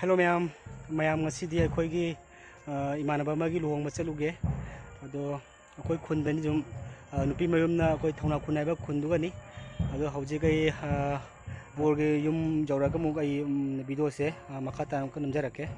Hello ma'am, ma'am ngasi dia koi gi iman apa magi luang macam luge, ado koi khun dani jom nupi mayum na koi thona khun ay ba khun du gani, ado hauji kai bor ge yum jawra ka mu kai video se makata ko namja rakke,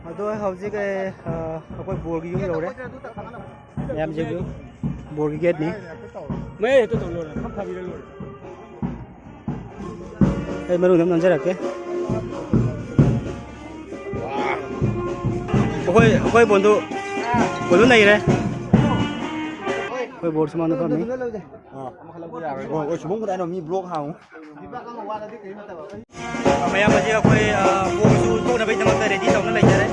ado hauji kai koi bor ge yum jawre, ma'am je bor ge get ni, मैं तो load है, हम खाली load है, मरू नम namja rakke. कोई बंधु नहीं रहे कोई बोर्ड से मानो कम नहीं कोई शुभम को दानो मी ब्लॉग हाउ मैं यहाँ बजे कोई बोर्ड से तो ना भाई नमक रेडी तो ना ले जा रहे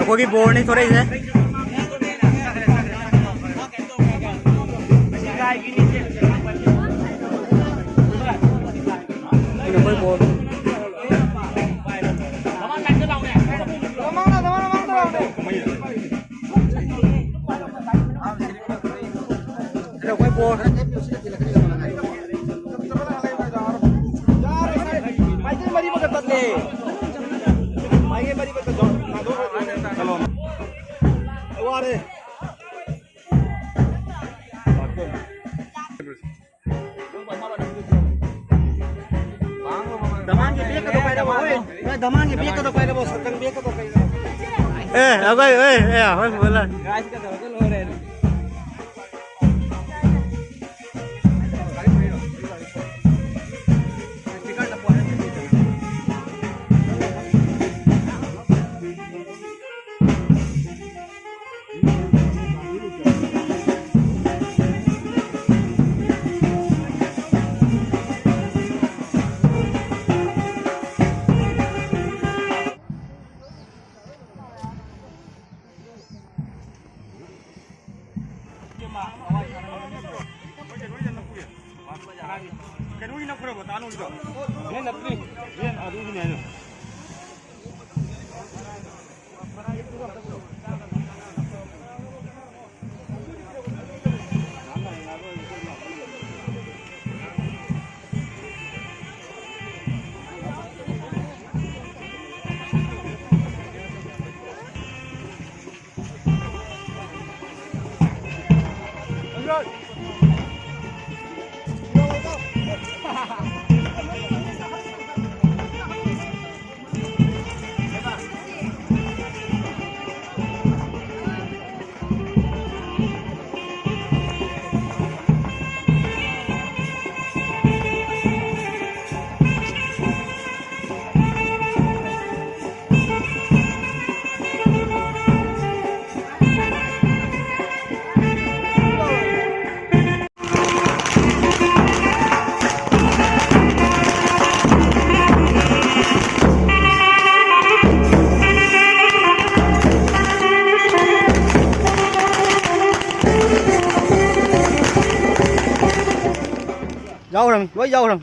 कोई बोर्ड नहीं थोड़े इसे कोई बोर्ड कोई बोर्ड दमान के बिया का तो पहले वो सत्तर बिया का तो पहले होय बोला गाइस का तो हो रे Yauram, lối yauram.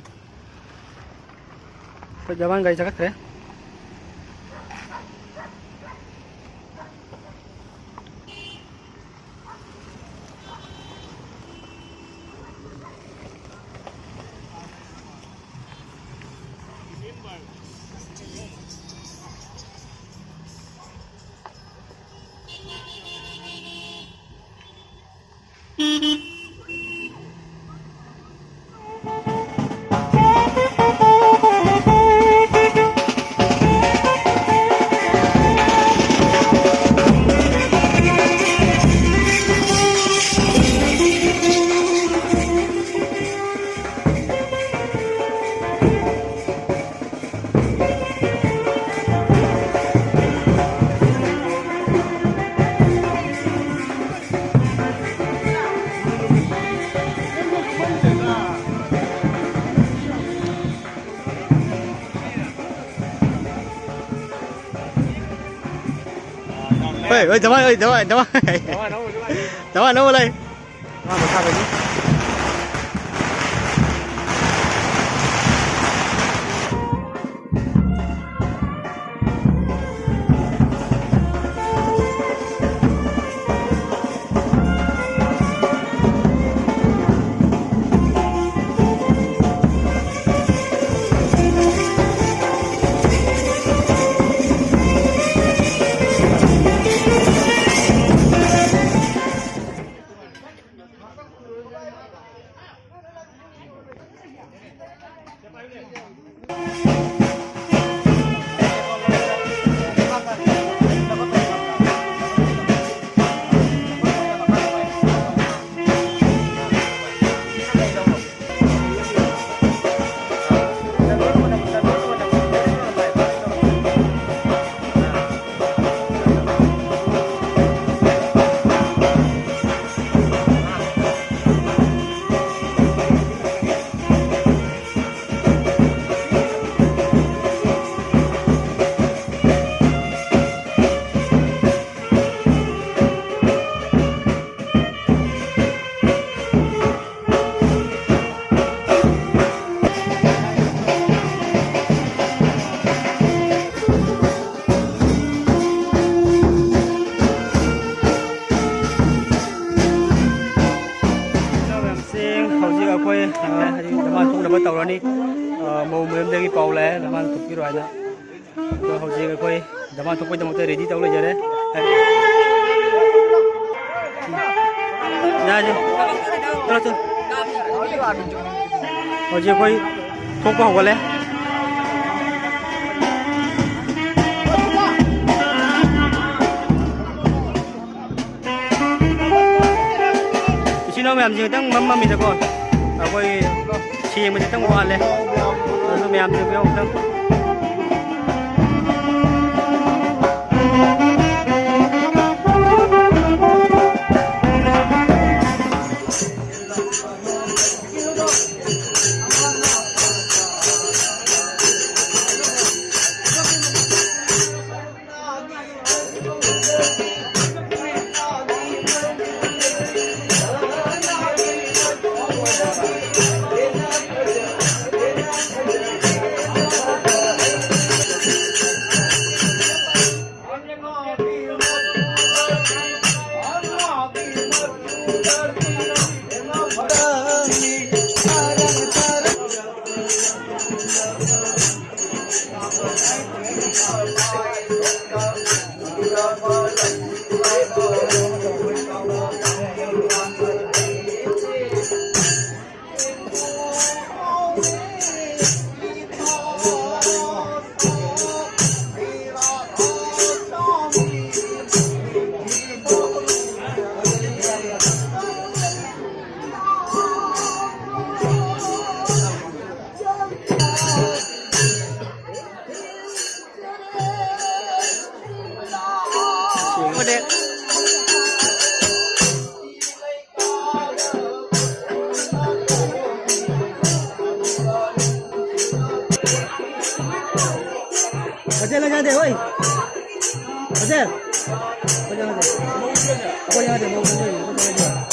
Bây giờ bạn gây cho các thế. Ơi, chấm ơi, chấm ơi, chấm ơi. Chấm ơi, nấu lên. Mà sao vậy? tàu ra đi màu mềm đây cái bầu lẽ làm ăn thuộc cái loại đó rồi hậu gì cái quay làm ăn thuộc cái tàu đi tàu lấy giờ đấy nha chứ đâu chứ hậu gì quay không có hậu lẽ xin lỗi mẹ gì đang mắm mình rồi con quay chi mình đang qua lên rồi mẹ gì cái ông đang Aja lah jadi, oi. Aja. Apa jangan ada? Apa yang ada? Mau beli? Apa yang ada?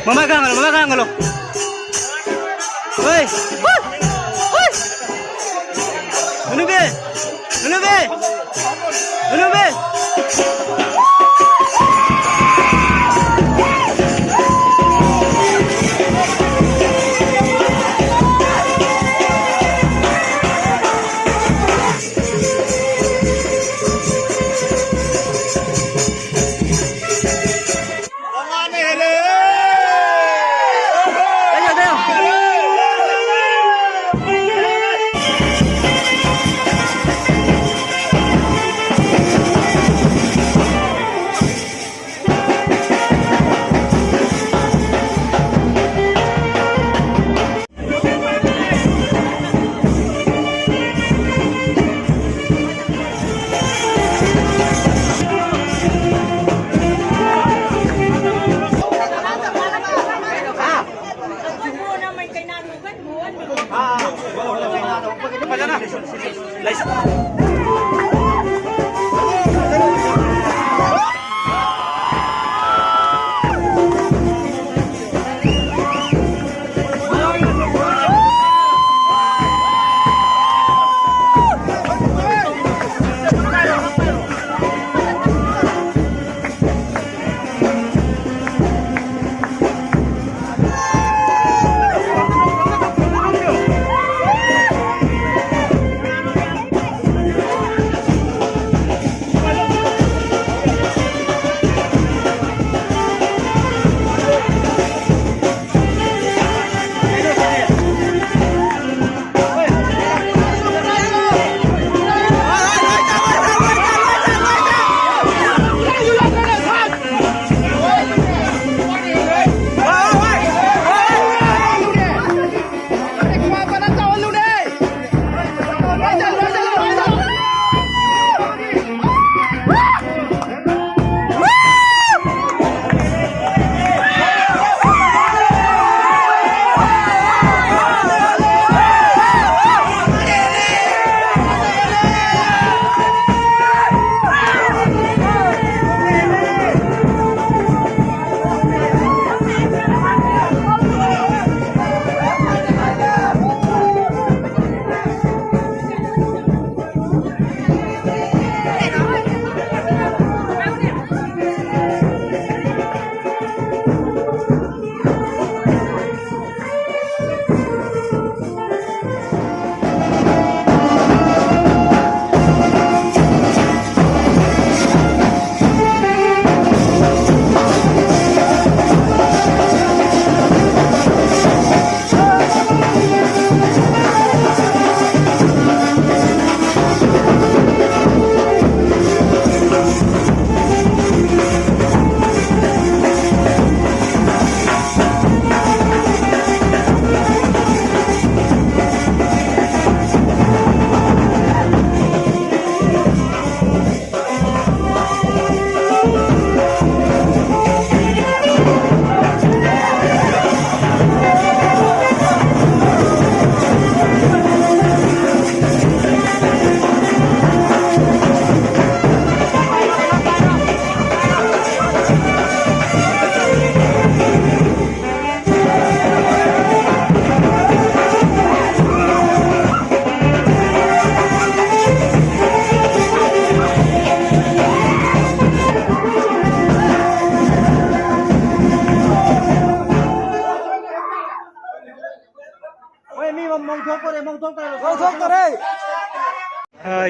Mama kang lo. Woi. Woi. Nunube. Nunube. Nunube.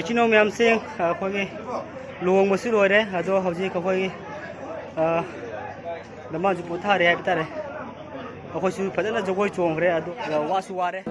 Chino miyam sing khoi luong mo siro re ado hauji ka khoi dama ju putha re hai tare ꯑꯩꯈꯣꯏꯁꯨ ꯐꯖꯅ ꯖꯒꯣꯏ ꯆꯣꯡꯈ꯭ꯔꯦ ꯑꯗꯨ ꯋꯥꯁꯨ ꯋꯥꯔꯦ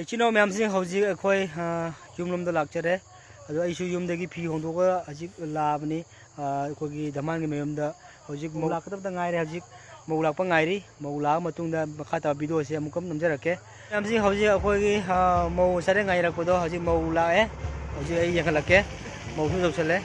इचिनो ma'am से हौजिक अखोय युमलोम द लाक्चरे अदो आइसु युमदगी फी होंदोगा हजिक लाबनी अखोगी धमान के मैम द हौजिक मौला खतब द गायरे हजिक मौला प गायरी मौला मतुंग द बखाता वीडियो से अमुकम नमजरके मैम से हौजिक अखोगी मौ सरे गायरकदो हजिक मौला ए हौजिक आई यखलके मौसु जौसले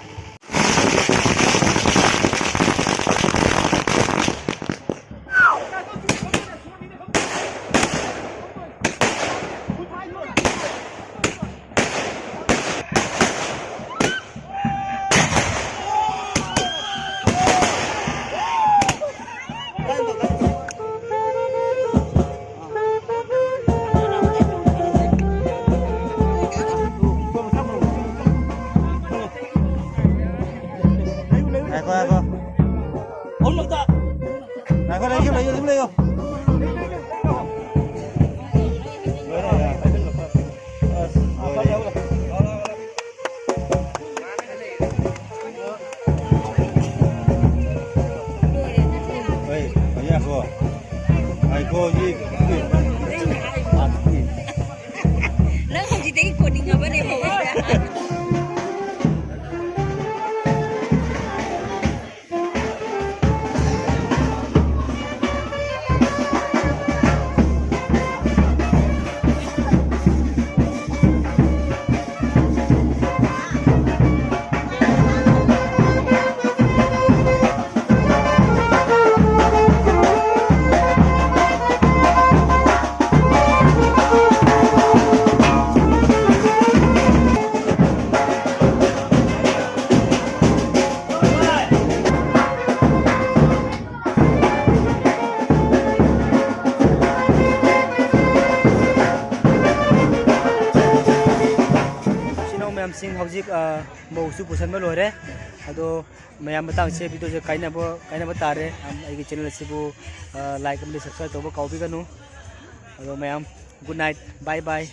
सिंह हौजिक मौसु पुसन में लोरे अदो मैम बतांग से वीडियो से काइना तारे आइगे चैनल सिबु लाइक अमदि सब्सक्राइब तोबो काउबिगनु अदो ma'am good night bye bye